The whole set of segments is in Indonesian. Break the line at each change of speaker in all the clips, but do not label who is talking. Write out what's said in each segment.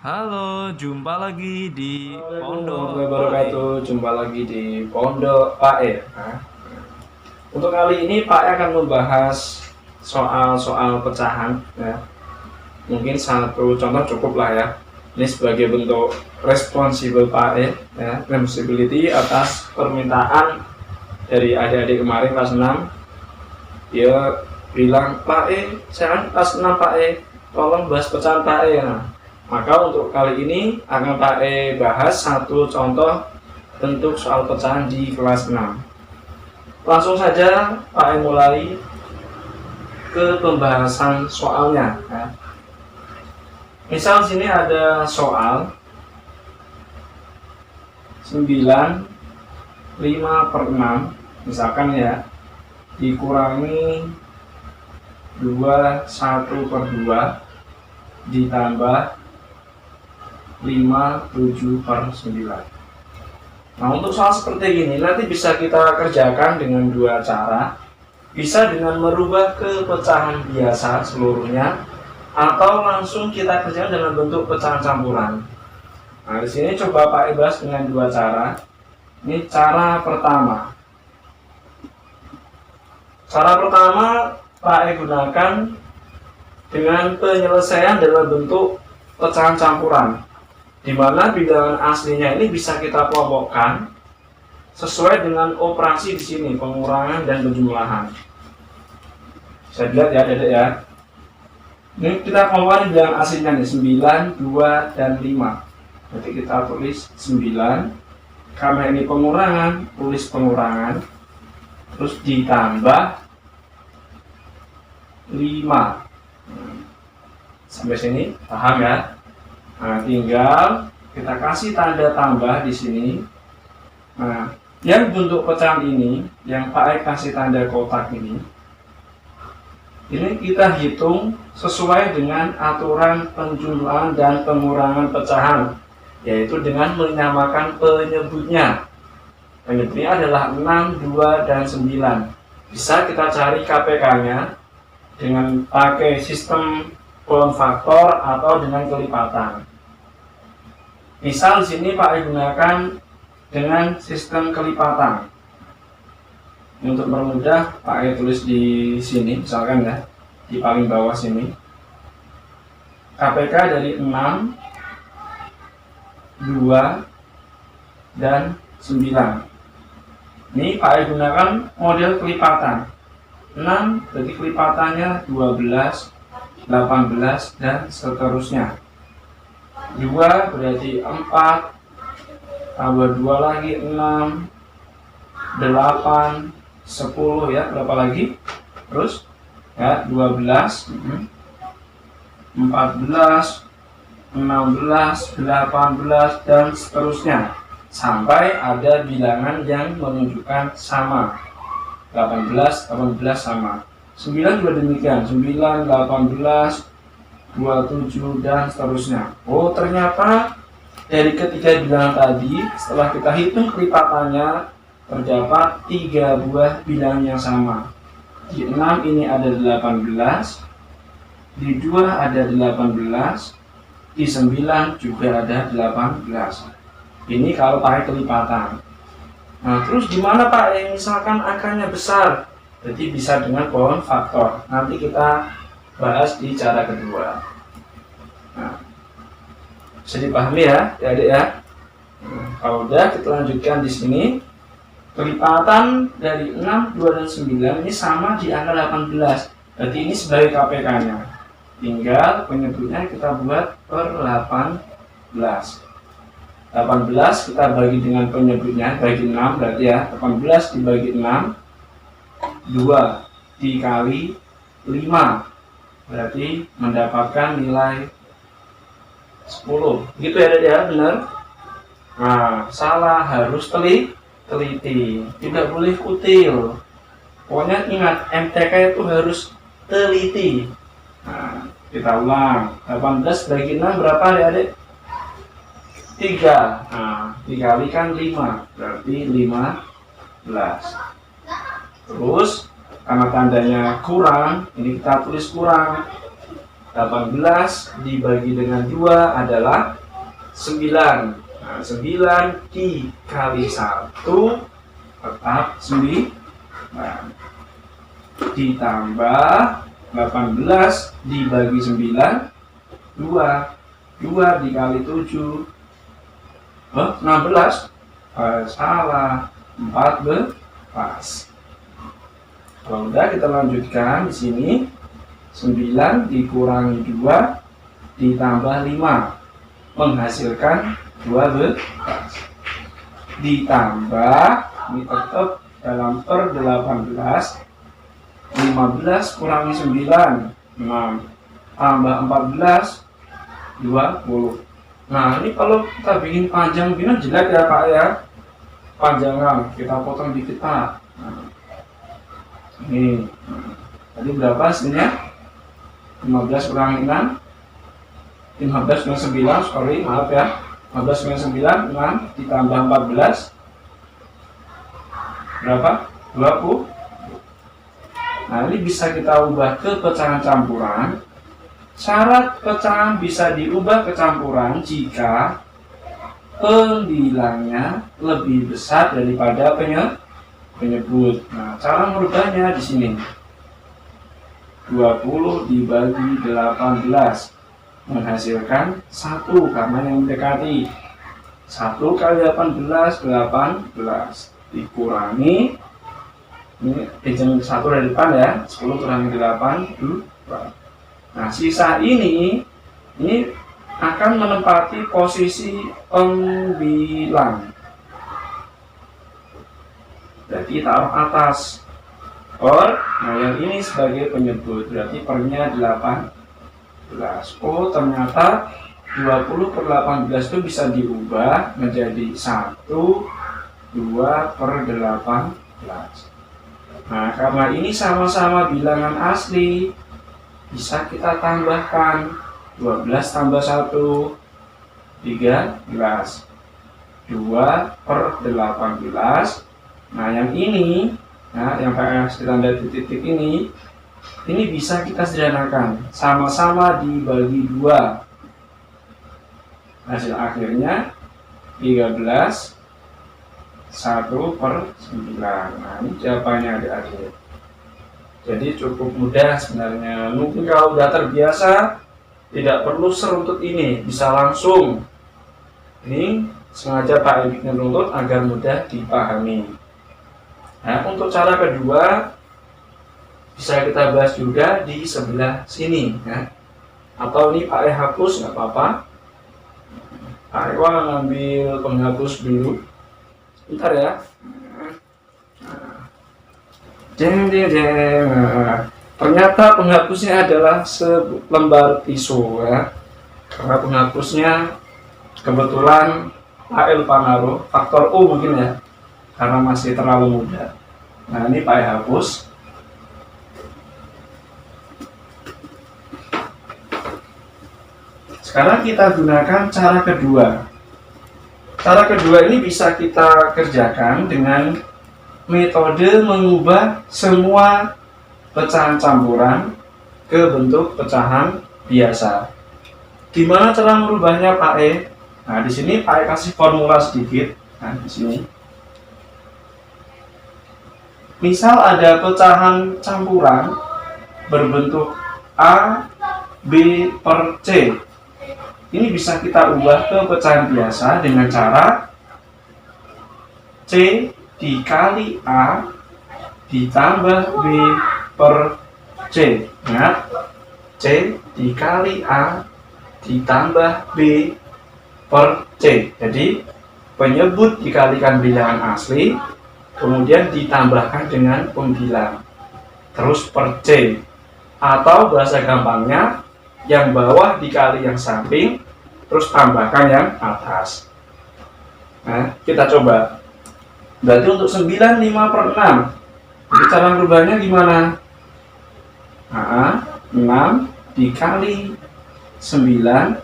Halo, jumpa lagi di
Assalamualaikum
Pondok
warahmatullahi
Pae.
wabarakatuh. Jumpa lagi di Pondok Pak E. Nah, untuk kali ini Pak E akan membahas soal-soal pecahan. Ya. Mungkin satu contoh cukup lah ya. Ini sebagai bentuk responsible Pak E, ya, responsibility atas permintaan dari adik-adik kemarin kelas 6. Dia bilang, Pak E, saya kan kelas 6 Pak E, tolong bahas pecahan Pak E. Nah, maka untuk kali ini akan Pak E bahas satu contoh bentuk soal pecahan di kelas 6. Langsung saja Pak E mulai ke pembahasan soalnya. Ya. Misal sini ada soal 9 5/6 misalkan ya, dikurangi 1/2 ditambah 7/9. Nah, untuk soal seperti ini nanti bisa kita kerjakan dengan dua cara. Bisa dengan merubah ke pecahan biasa seluruhnya, atau langsung kita kerjakan dengan bentuk pecahan campuran. Nah, di sini coba Pak Ibas dengan dua cara. Ini cara pertama. Cara pertama Pak E gunakan dengan penyelesaian dalam bentuk pecahan campuran, di mana bilangan aslinya ini bisa kita kelompokkan sesuai dengan operasi di sini, pengurangan dan penjumlahan. Bisa dilihat ya, Dedek ya. Ini kita kelompokkan bilangan aslinya nih, 9, 2, dan 5. Jadi kita tulis 9, karena ini pengurangan, tulis pengurangan, terus ditambah 5. Sampai sini paham ya? Nah, tinggal kita kasih tanda tambah di sini. Nah, yang bentuk pecahan ini, yang Pak E kasih tanda kotak ini kita hitung sesuai dengan aturan penjumlahan dan pengurangan pecahan, yaitu dengan menyamakan penyebutnya. Penyebutnya adalah 6, 2, dan 9. Bisa kita cari KPK-nya dengan pakai sistem kolom faktor atau dengan kelipatan. Misal di sini Pak E gunakan dengan sistem kelipatan. Untuk mempermudah, Pak E tulis di sini, misalkan ya, di paling bawah sini. KPK dari 6, 2, dan 9. Ini Pak E gunakan model kelipatan. 6 berarti kelipatannya 12, 18, dan seterusnya. 2 berarti 4, tambah 2 lagi 6, 8, 10 ya, berapa lagi? Terus ya, 12, 14, 16, 18, dan seterusnya sampai ada bilangan yang menunjukkan sama. 18 sama. 9 juga demikian, 9, 18, 27, dan seterusnya. Oh, ternyata dari ketiga bilangan tadi, setelah kita hitung kelipatannya, terdapat 3 buah bilangan yang sama. Di 6 ini ada 18, di 2 ada 18, di 9 juga ada 18. Ini kalau pakai kelipatan. Nah, terus gimana Pak yang misalkan angkanya besar? Jadi bisa dengan kolom faktor. Nanti kita bahas di cara kedua. Nah, bisa dipahami ya, adik ya. Nah, kalau udah, kita lanjutkan di sini. Kelipatan dari 6, 2, dan 9 ini sama di angka 18. Berarti ini sebagai KPK-nya. Tinggal penyebutnya kita buat per 18. 18 kita bagi dengan penyebutnya, bagi 6 berarti ya. 18 dibagi 6, 2 dikali 5. Berarti mendapatkan nilai 10. Gitu ya, ya, benar? Nah, salah, harus teliti, tidak boleh kutil. Pokoknya ingat, MTK itu harus teliti. Nah, kita ulang. 18 bagi 6 berapa adik-adik? 3. Nah, dikalikan 5 berarti 15. Terus karena tandanya kurang, ini kita tulis kurang. 18 dibagi dengan 2 adalah 9. Nah, 9 dikali 1 tetap 9. Ditambah 18 dibagi 9, 2. 2 dikali 7. 16. Salah. 14. Kalau udah, kita lanjutkan di sini. 9 dikurangi 2 ditambah 5 menghasilkan 12. Ditambah, ini tetap dalam per 18. 15 kurangi 9, 6. Tambah 14, 20. Nah, ini kalau kita bikin panjang begini jelek ya Pak ya. Panjangan kita potong dikit Pak. Nah, ini. Tadi berapa hasilnya? 15 kurangi 6. 15 kurangi 9, sorry, maaf ya. 15 kurangi 9, 6 ditambah 14. Berapa? 20. Nah, ini bisa kita ubah ke pecahan campuran. Syarat pecahan bisa diubah ke campuran jika pembilangnya lebih besar daripada penyebut. Nah, cara merubahnya di sini. 20 dibagi 18 menghasilkan 1 karena yang mendekati. 1 kali 18, 18 dikurangi, ini hitung 1 dari depan ya, 10 kurangi 8, 2. Nah, sisa ini akan menempati posisi pembilang. Jadi taruh atas per, nah yang ini sebagai penyebut, berarti pernya 18. Oh, ternyata 20 per 18 itu bisa diubah menjadi 1, 2 per 18. Nah, karena ini sama-sama bilangan asli, bisa kita tambahkan 12 tambah 1, 13. 2 per 18. Nah, yang ini, nah, yang pakai tanda titik ini bisa kita sederhanakan, sama-sama dibagi 2. Hasil akhirnya 13, 1 per 9. Nah, ini jawabannya adik-adik. Jadi cukup mudah sebenarnya. Mungkin kalau sudah terbiasa, tidak perlu seruntut ini, bisa langsung. Ini sengaja Pak bikin runtut agar mudah dipahami. Nah, untuk cara kedua bisa kita bahas juga di sebelah sini ya. Atau ini Pak hapus nggak apa-apa. Pak ngambil penghapus dulu. Bentar ya. Jeng. Ternyata penghapusnya adalah selembar tisu ya. Karena penghapusnya kebetulan Pak lupa naruh, faktor U mungkin ya. Karena masih terlalu muda. Nah, ini Pak hapus. Sekarang kita gunakan cara kedua. Cara kedua ini bisa kita kerjakan dengan metode mengubah semua pecahan campuran ke bentuk pecahan biasa. Gimana cara merubahnya Pak E? Nah, di sini Pak E kasih formula sedikit. Nah, di sini. Misal ada pecahan campuran berbentuk A, B per C. Ini bisa kita ubah ke pecahan biasa dengan cara C dikali A ditambah B per C. Ingat, C dikali A ditambah B per C. Jadi penyebut dikalikan bilangan asli, kemudian ditambahkan dengan pembilang, terus per C. Atau bahasa gampangnya, yang bawah dikali yang samping, terus tambahkan yang atas. Nah, kita coba. Berarti untuk 9, 5 per 6. Jadi cara merubahnya gimana? Nah, 6 dikali 9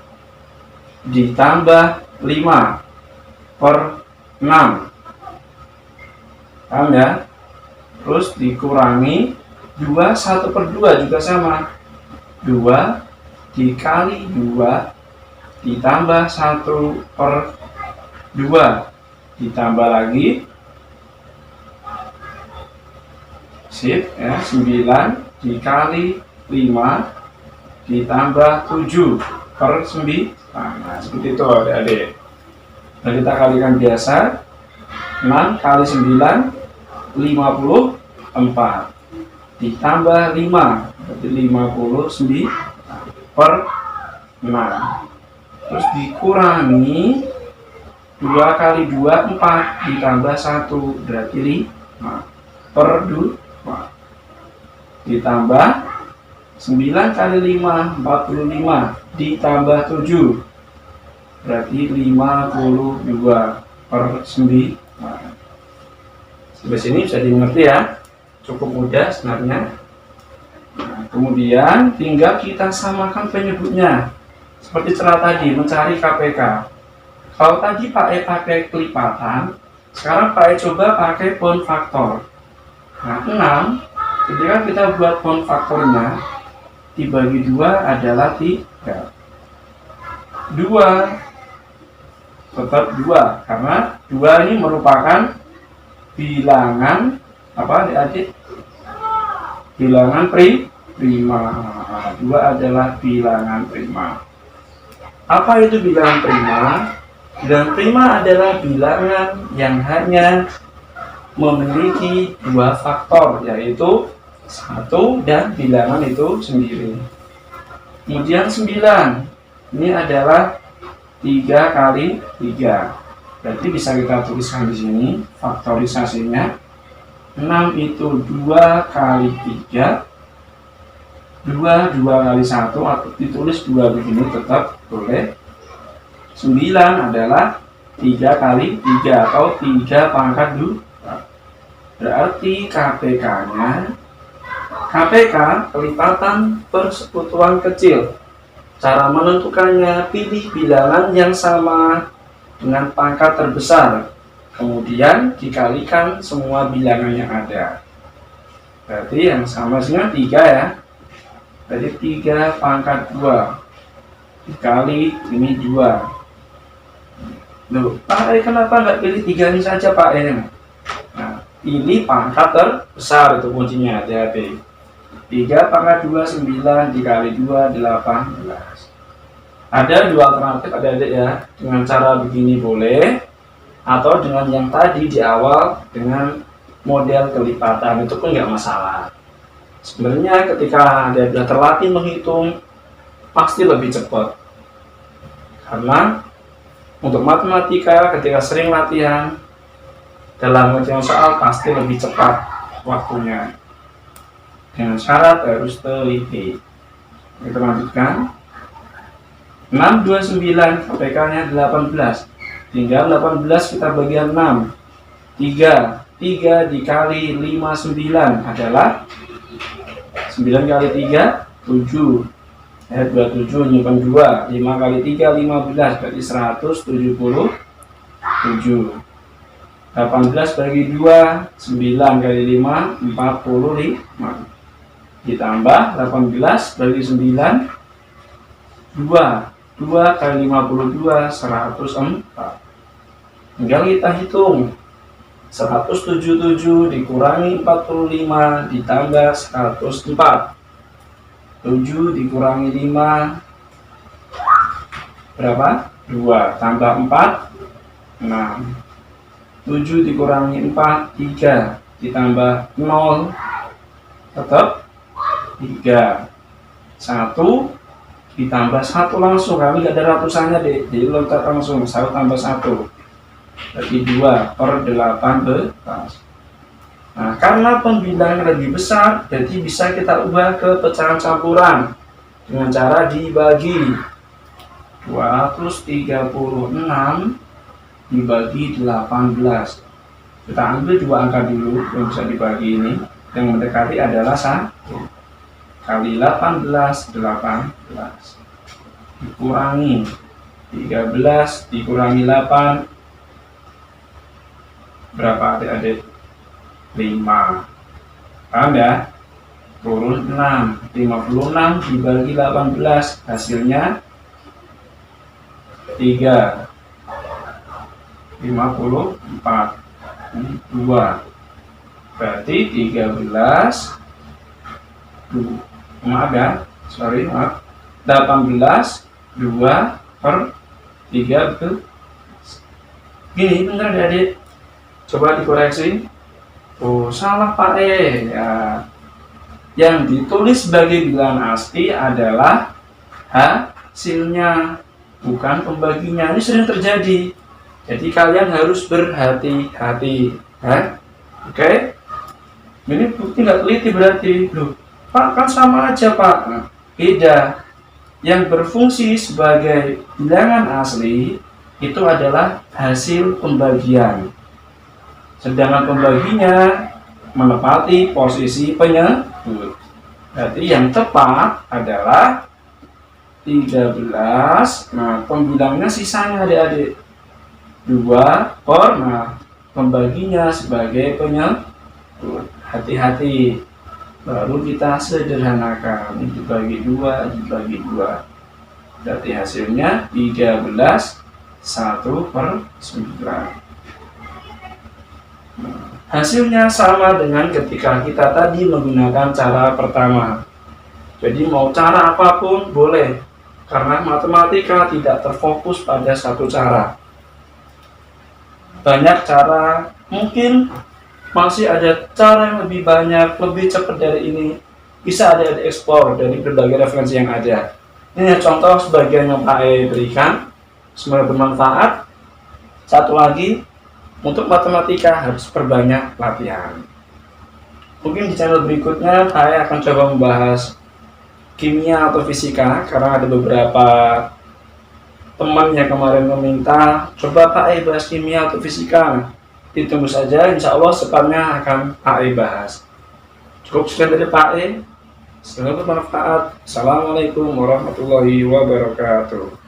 ditambah 5 per 6. Paham ya? Terus dikurangi 2, 1 per 2 juga sama. 2 dikali 2 ditambah 1/2 ditambah lagi sip ya, 9 dikali 5 ditambah 7/9. Nah, seperti itu adik-adik. Nah, kita kalikan biasa. 6 kali 9 54 ditambah 5 berarti 59/6. Terus dikurangi 2 kali 2 4 ditambah 1 berarti 5/2 ditambah 9 kali 5 45 ditambah 7 berarti 52/9. Sampai sini bisa dimengerti ya, cukup mudah sebenarnya. Nah, kemudian tinggal kita samakan penyebutnya seperti cara tadi mencari KPK. Kalau tadi Pak E pakai kelipatan, sekarang Pak E coba pakai pound faktor. Nah, 6 ketika kita buat pound faktornya dibagi 2 adalah 3. 2 tetap 2 karena 2 ini merupakan bilangan apa adik-adik? Bilangan prima. 2 adalah bilangan prima. Apa itu bilangan prima? Bilangan prima adalah bilangan yang hanya memiliki 2 faktor, yaitu 1 dan bilangan itu sendiri. Kemudian 9 ini adalah 3 kali 3. Berarti bisa kita tuliskan di sini faktorisasinya. 6 itu 2 kali 3. 2 kali 1 atau ditulis 2 begini tetap boleh. 9 adalah 3 kali 3 atau 3 pangkat 2. Berarti KPK-nya kelipatan persekutuan kecil. Cara menentukannya, pilih bilangan yang sama dengan pangkat terbesar, kemudian dikalikan semua bilangan yang ada. Berarti yang sama dengan 3 ya. Jadi 3 pangkat 2 dikali ini 2. Loh, Pak E kenapa nggak pilih 3 ini saja Pak E? Nah, pilih pangkat terbesar, itu kuncinya, hati-hati. 3 pangkat 2 9 dikali 2 18. Ada 2 alternatif adik-adik ya, dengan cara begini boleh, atau dengan yang tadi di awal dengan model kelipatan, itu pun nggak masalah. Sebenarnya ketika Anda sudah terlatih menghitung, pasti lebih cepat. Karena untuk matematika ketika sering latihan, dalam mengerjakan soal pasti lebih cepat waktunya. Dengan syarat harus teliti. Kita lanjutkan. 6 29 KPK-nya 18. Tinggal 18 kita bagian 6. 3 dikali 59 adalah 9 kali 3 7. 27 nyimpan 2. 5 kali 3 15 berarti 177. 18 bagi 2 9 kali 5 45. Ditambah 18 bagi 9 2 kali 52 104. Tinggal kita hitung. 177 dikurangi 45 ditambah 104. 7 dikurangi 5 berapa? 2 tambah 4 6. 7 dikurangi 4 3 ditambah 0 tetap 3. 1 ditambah 1 langsung, kami nggak ada ratusannya deh, jadi loncat langsung 1 tambah 1 berarti 2/18. Nah, karena pembilangan lebih besar, jadi bisa kita ubah ke pecahan campuran dengan cara dibagi. 236 dibagi 18. Kita ambil 2 angka dulu yang bisa dibagi ini. Yang mendekati adalah 1 kali 18 dikurangi 13 dikurangi 8 berapa adik-adik? 5. Paham ya? turun 6. 56 dibagi 18 hasilnya 3. 54. Ini 2. Berarti 13. Maaf ya, maaf. 18 2 per 3 betul. Gini bener adik-adik. Coba dikoreksi. Oh, salah Pak E. Ya. Yang ditulis sebagai bilangan asli adalah hasilnya, bukan pembaginya. Ini sering terjadi. Jadi kalian harus berhati-hati. Oke? Ini bukti nggak teliti berarti. Loh, Pak kan sama aja Pak. Nah, beda. Yang berfungsi sebagai bilangan asli itu adalah hasil pembagian. Sedangkan pembaginya menepati posisi penyebut. Berarti yang tepat adalah 13. Nah, pembilangnya sisanya adik-adik 2 per, nah pembaginya sebagai penyebut. Hati-hati. Baru kita sederhanakan. Dibagi 2, dibagi 2. Berarti hasilnya 13 1 per 9. Hasilnya sama dengan ketika kita tadi menggunakan cara pertama. Jadi mau cara apapun boleh, karena matematika tidak terfokus pada satu cara. Banyak cara, mungkin masih ada cara yang lebih banyak, lebih cepat dari ini. Bisa ada eksplor dari berbagai referensi yang ada. Ini contoh sebagian yang Pak E berikan. Semoga bermanfaat. Satu lagi, untuk matematika harus perbanyak latihan. Mungkin di channel berikutnya saya akan coba membahas kimia atau fisika, karena ada beberapa teman yang kemarin meminta coba Pak E bahas kimia atau fisika. Ditunggu saja, insya Allah secepatnya akan Pak E bahas. Cukup sekian dari Pak E. Semoga bermanfaat. Assalamualaikum warahmatullahi wabarakatuh.